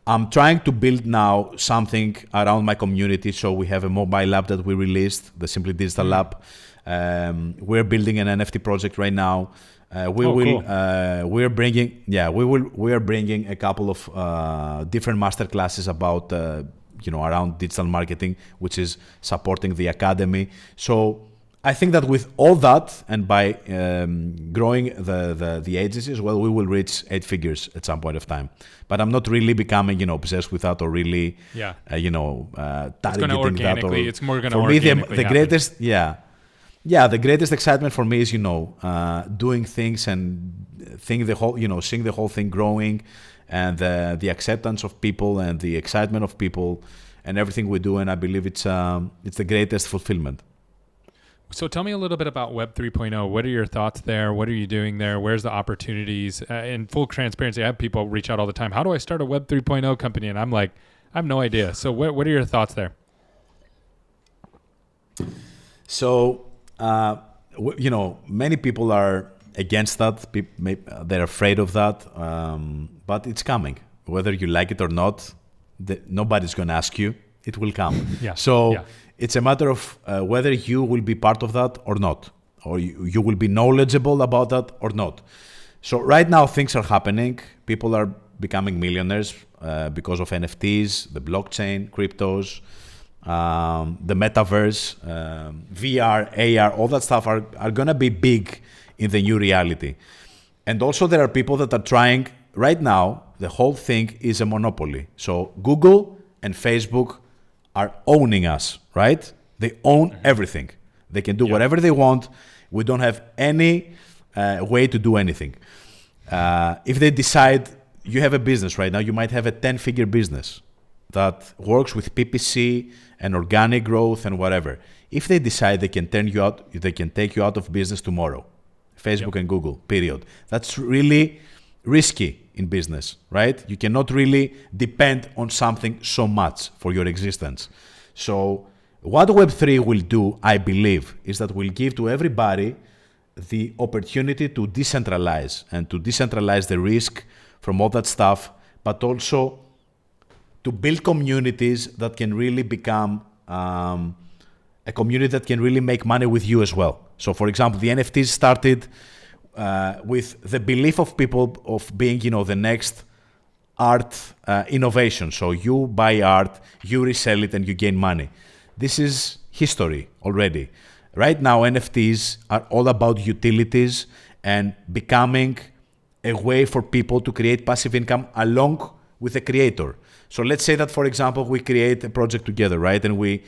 I'm trying to build now something around my community. So we have a mobile app that we released, the Simply Digital app. We're building an NFT project right now. We are bringing a couple of different master classes about around digital marketing, which is supporting the academy. So I think that with all that, and by growing the agency as well, we will reach 8 figures at some point of time. But I'm not really becoming obsessed with that, or really targeting that. Or it's more going to for me organically the greatest the greatest excitement for me is doing things and seeing the whole thing growing, and the acceptance of people and the excitement of people and everything we do. And I believe it's the greatest fulfillment. So tell me a little bit about Web 3.0. What are your thoughts there? What are you doing there? Where's the opportunities? In full transparency, I have people reach out all the time. How do I start a Web 3.0 company? And I'm like, I have no idea. So what are your thoughts there? So, many people are against that. They're afraid of that. But it's coming. Whether you like it or not, nobody's going to ask you. It will come. It's a matter of whether you will be part of that or not, or you will be knowledgeable about that or not. So right now things are happening. People are becoming millionaires because of NFTs, the blockchain, cryptos, the metaverse, VR, AR, all that stuff are going to be big in the new reality. And also there are people that are trying, right now, the whole thing is a monopoly. So Google and Facebook are owning us, right? They own everything. They can do whatever they want. We don't have any way to do anything. If they decide, you have a business right now, you might have a 10-figure business that works with PPC and organic growth and whatever. If they decide, they can turn you out, they can take you out of business tomorrow. Facebook and Google, period. That's really risky in business, right? You cannot really depend on something so much for your existence. So what Web3 will do, I believe, is that we'll give to everybody the opportunity to decentralize and to decentralize the risk from all that stuff, but also to build communities that can really become a community that can really make money with you as well. So for example, the NFTs started with the belief of people of being, the next art innovation. So you buy art, you resell it, and you gain money. This is history already. Right now, NFTs are all about utilities and becoming a way for people to create passive income along with the creator. So let's say that, for example, we create a project together, right? And we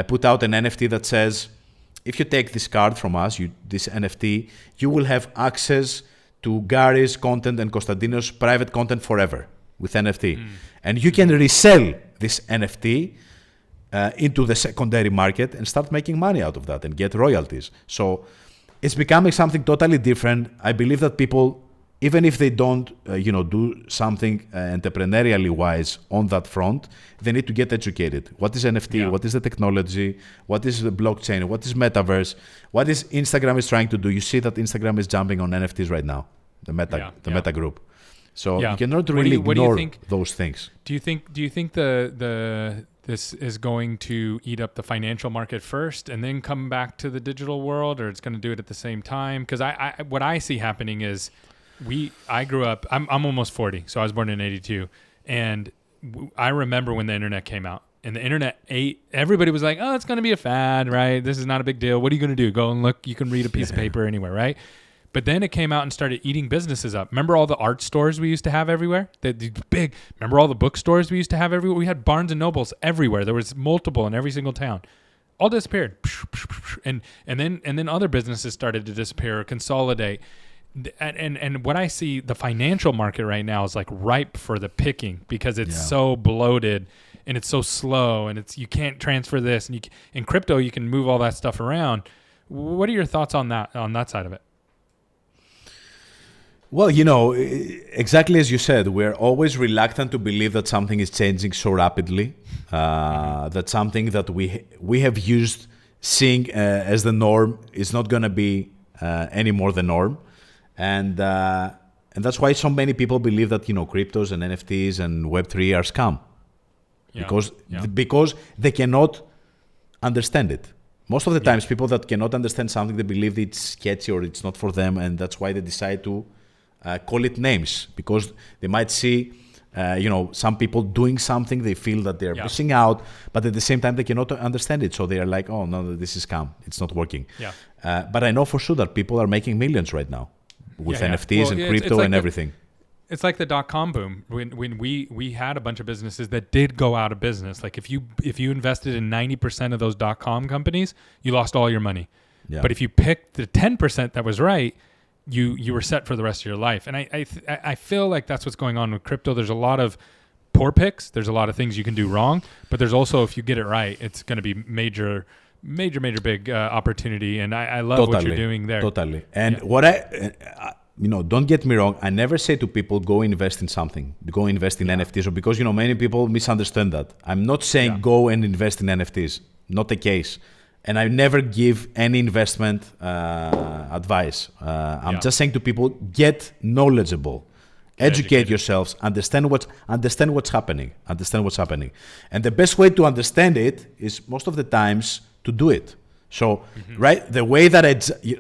put out an NFT that says, if you take this card from us, this NFT, you will have access to Gary's content and Konstantinos' private content forever with NFT. And you can resell this NFT into the secondary market and start making money out of that and get royalties. So it's becoming something totally different. I believe that people, even if they don't, do something entrepreneurially wise on that front, they need to get educated. What is NFT? Yeah. What is the technology? What is the blockchain? What is metaverse? What is Instagram is trying to do? You see that Instagram is jumping on NFTs right now, the Meta group. So you cannot really ignore those things. Do you think this is going to eat up the financial market first and then come back to the digital world, or it's going to do it at the same time? Because what I see happening is, I grew up, I'm almost 40, so I was born in 82. And I remember when the internet came out, and the internet everybody was like, oh, it's going to be a fad, right? This is not a big deal. What are you going to do? Go and look, you can read a piece of paper anywhere, right? But then it came out and started eating businesses up. Remember all the art stores we used to have everywhere? Remember all the bookstores we used to have everywhere? We had Barnes and Nobles everywhere. There was multiple in every single town. All disappeared. And then other businesses started to disappear or consolidate. And what I see, the financial market right now is like ripe for the picking because it's so bloated and it's so slow, and you can't transfer this, and in crypto you can move all that stuff around. What are your thoughts on that side of it? Well, exactly as you said, we're always reluctant to believe that something is changing so rapidly, that something that we have used seeing as the norm is not going to be anymore the norm. And And that's why so many people believe that, cryptos and NFTs and Web3 are scam. Because they cannot understand it. Most of the times, people that cannot understand something, they believe it's sketchy or it's not for them, and that's why they decide to call it names, because they might see, some people doing something, they feel that they're missing out, but at the same time, they cannot understand it. So they are like, oh, no, this is scam. It's not working. Yeah. But I know for sure that people are making millions right now with NFTs and crypto and everything. It's like the .com boom when we had a bunch of businesses that did go out of business. Like if you invested in 90% of those .com companies, you lost all your money. Yeah. But if you picked the 10% that was right, you were set for the rest of your life. And I feel like that's what's going on with crypto. There's a lot of poor picks. There's a lot of things you can do wrong, but there's also, if you get it right, it's going to be major big opportunity. And I love what you're doing there. Totally. And what don't get me wrong. I never say to people, go invest in something, go invest in NFTs, or because, many people misunderstand that. I'm not saying go and invest in NFTs, not the case. And I never give any investment advice. I'm just saying to people, get knowledgeable, educate yourselves, understand what's happening. And the best way to understand it is most of the times to do it. So, right, the way that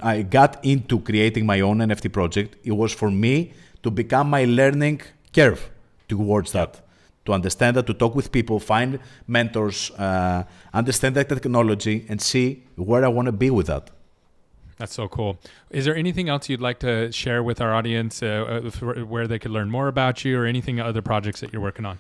I got into creating my own NFT project, it was for me to become my learning curve towards that, to understand that, to talk with people, find mentors, understand that technology, and see where I want to be with that. That's so cool. Is there anything else you'd like to share with our audience where they could learn more about you, or anything, other projects that you're working on?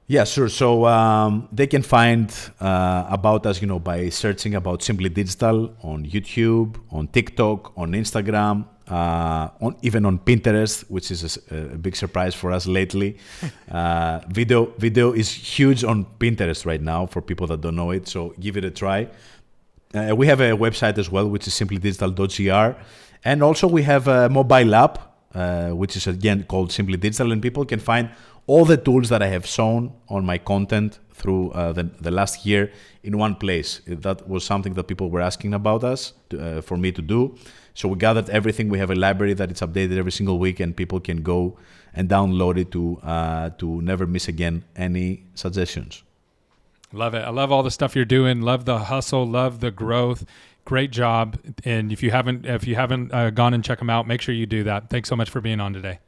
Yeah, sure. So they can find about us, by searching about Simply Digital on YouTube, on TikTok, on Instagram, even on Pinterest, which is a big surprise for us lately. Video is huge on Pinterest right now for people that don't know it. So give it a try. We have a website as well, which is simplydigital.gr. And also we have a mobile app, which is again called Simply Digital, and people can find all the tools that I have shown on my content through the last year in one place. That was something that people were asking about us for me to do. So we gathered everything. We have a library that is updated every single week, and people can go and download it to never miss again any suggestions. Love it. I love all the stuff you're doing. Love the hustle. Love the growth. Great job. And if you haven't gone and check them out, make sure you do that. Thanks so much for being on today.